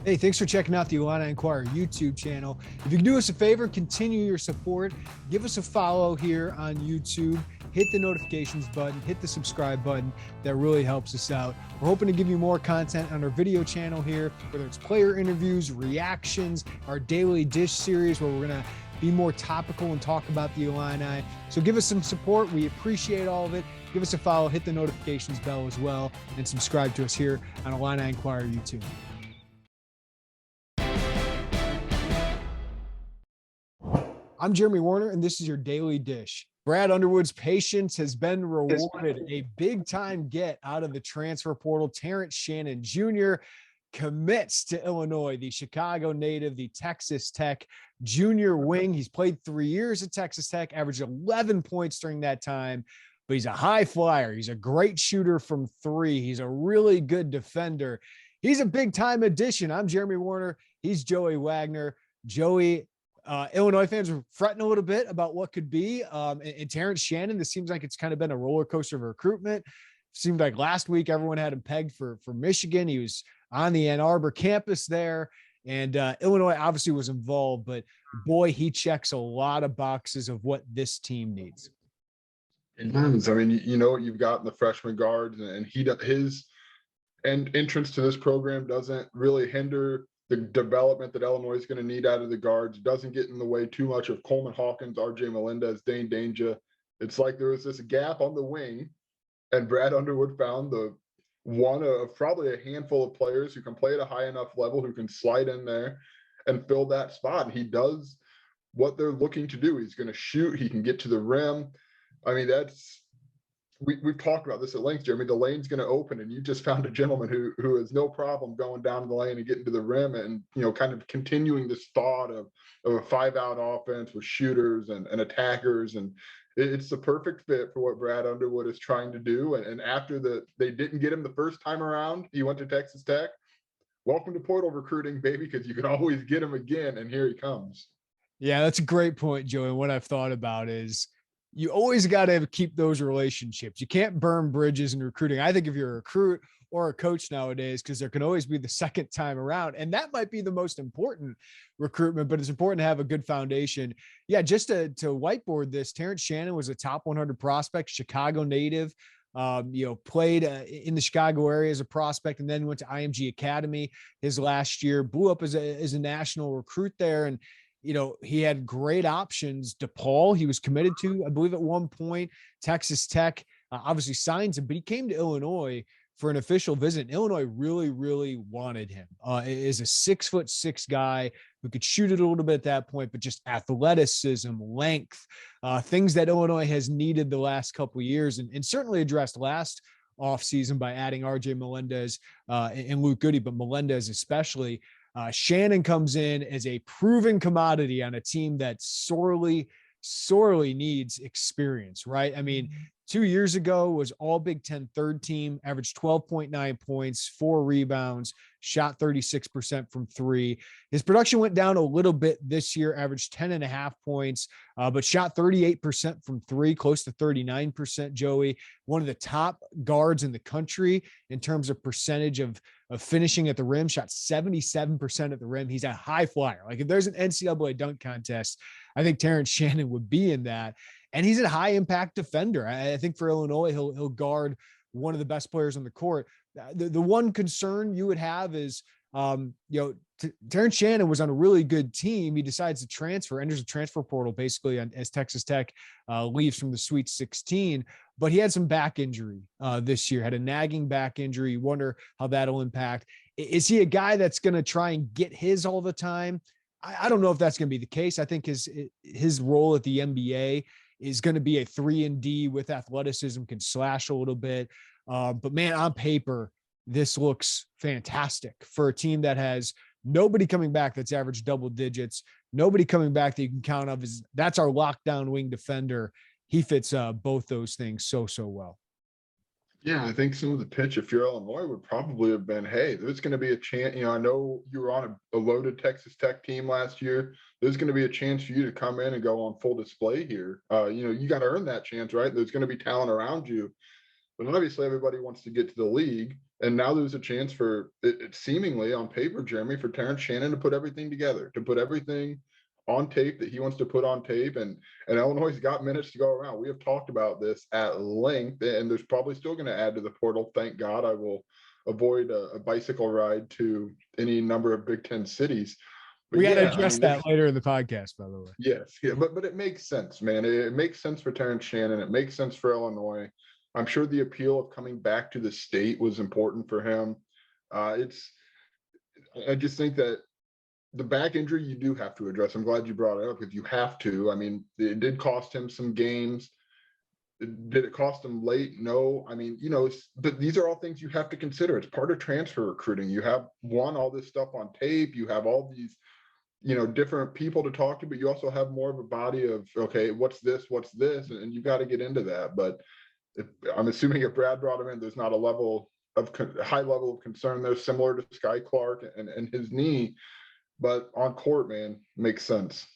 Hey, thanks for checking out the Illini Inquirer YouTube channel. If you can do us a favor, continue your support. Give us a follow here on YouTube. Hit the notifications button, hit the subscribe button. That really helps us out. We're hoping to give you more content on our video channel here, whether it's player interviews, reactions, our daily dish series where we're going to be more topical and talk about the Illini. So give us some support. We appreciate all of it. Give us a follow, hit the notifications bell as well, and subscribe to us here on Illini Inquirer YouTube. I'm Jeremy Werner, and this is your Daily Dish. Brad Underwood's patience has been rewarded. A big-time get out of the transfer portal. Terrence Shannon Jr. commits to Illinois, the Chicago native, the Texas Tech junior wing. He's played 3 years at Texas Tech, averaged 11 points during that time, but he's a high flyer. He's a great shooter from three. He's a really good defender. He's a big-time addition. I'm Jeremy Werner. He's Joey Wagner. Joey, Illinois fans are fretting a little bit about what could be. And Terrence Shannon, this seems like it's kind of been a roller coaster of recruitment. Seemed like last week everyone had him pegged for Michigan. He was on the Ann Arbor campus there, and Illinois obviously was involved. But boy, he checks a lot of boxes of what this team needs. It does. I mean, you know what you've got in the freshman guards, and his entrance to this program doesn't really hinder the development that Illinois is going to need out of the guards. Doesn't get in the way too much of Coleman Hawkins, RJ Melendez, Dane Danger. It's like there was this gap on the wing, and Brad Underwood found the one of probably a handful of players who can play at a high enough level, who can slide in there and fill that spot. And he does what they're looking to do. He's going to shoot. He can get to the rim. I mean, we've talked about this at length, Jeremy. The lane's going to open, and you just found a gentleman who has no problem going down the lane and getting to the rim, and kind of continuing this thought of a 5-out offense with shooters and attackers, and it's the perfect fit for what Brad Underwood is trying to do. And after they didn't get him the first time around, he went to Texas Tech. Welcome to portal recruiting, baby, because you can always get him again, and here he comes. Yeah, that's a great point, Joey. And what I've thought about is, you always got to keep those relationships. You can't burn bridges in recruiting. I think if you're a recruit or a coach nowadays, because there can always be the second time around, and that might be the most important recruitment, but it's important to have a good foundation. Yeah, just to whiteboard this, Terrence Shannon was a top 100 prospect, Chicago native, played in the Chicago area as a prospect, and then went to IMG Academy his last year, blew up as a national recruit there. And he had great options. DePaul, he was committed to, I believe, at one point. Texas Tech obviously signed him, but he came to Illinois for an official visit. Illinois really, really wanted him. Is a 6'6" guy who could shoot it a little bit at that point, but just athleticism, length, things that Illinois has needed the last couple of years, and certainly addressed last offseason by adding RJ Melendez and Luke Goody, but Melendez especially. Shannon comes in as a proven commodity on a team that sorely needs experience, right? I mean, 2 years ago was all Big Ten third team, averaged 12.9 points, 4 rebounds, shot 36% from three. His production went down a little bit this year, averaged 10.5 points, but shot 38% from three, close to 39%, Joey. One of the top guards in the country in terms of percentage of finishing at the rim, shot 77% at the rim. He's a high flyer. Like, if there's an NCAA dunk contest, I think Terrence Shannon would be in that. And he's a high impact defender. I think for Illinois, he'll guard one of the best players on the court. The one concern you would have is, Terrence Shannon was on a really good team. He decides to transfer, enters the transfer portal basically as Texas Tech leaves from the Sweet 16. But he had some back injury this year, had a nagging back injury. You wonder how that'll impact. Is he a guy that's going to try and get his all the time? I don't know if that's going to be the case. I think his role at the NBA is going to be a 3-and-D with athleticism, can slash a little bit. But man, on paper, this looks fantastic for a team that has nobody coming back that's averaged double digits, nobody coming back that you can count of. That's our lockdown wing defender. He fits both those things so well. Yeah, I think some of the pitch, if you're Illinois, would probably have been, hey, there's going to be a chance. I know you were on a loaded Texas Tech team last year. There's going to be a chance for you to come in and go on full display here. You got to earn that chance, right? There's going to be talent around you. But obviously, everybody wants to get to the league. And now there's a chance for it seemingly on paper, Jeremy, for Terrence Shannon to put everything together, to put everything on tape that he wants to put on tape. And Illinois' got minutes to go around. We have talked about this at length, and there's probably still going to add to the portal. Thank God I will avoid a bicycle ride to any number of Big Ten cities. But We got to yeah, I address mean, that later in the podcast, by the way. yes, yeah, but it makes sense, man. It makes sense for Terrence Shannon. It makes sense for Illinois. I'm sure the appeal of coming back to the state was important for him. I just think that the back injury you do have to address. I'm glad you brought it up because you have to. I mean, it did cost him some games. Did it cost him late? No. I mean, but these are all things you have to consider. It's part of transfer recruiting. You have all this stuff on tape. You have all these different people to talk to, but you also have more of a body of, okay, what's this, and you got to get into that. But I'm assuming if Brad brought him in, there's not a high level of concern there, similar to Sky Clark and his knee, but on court, man, makes sense.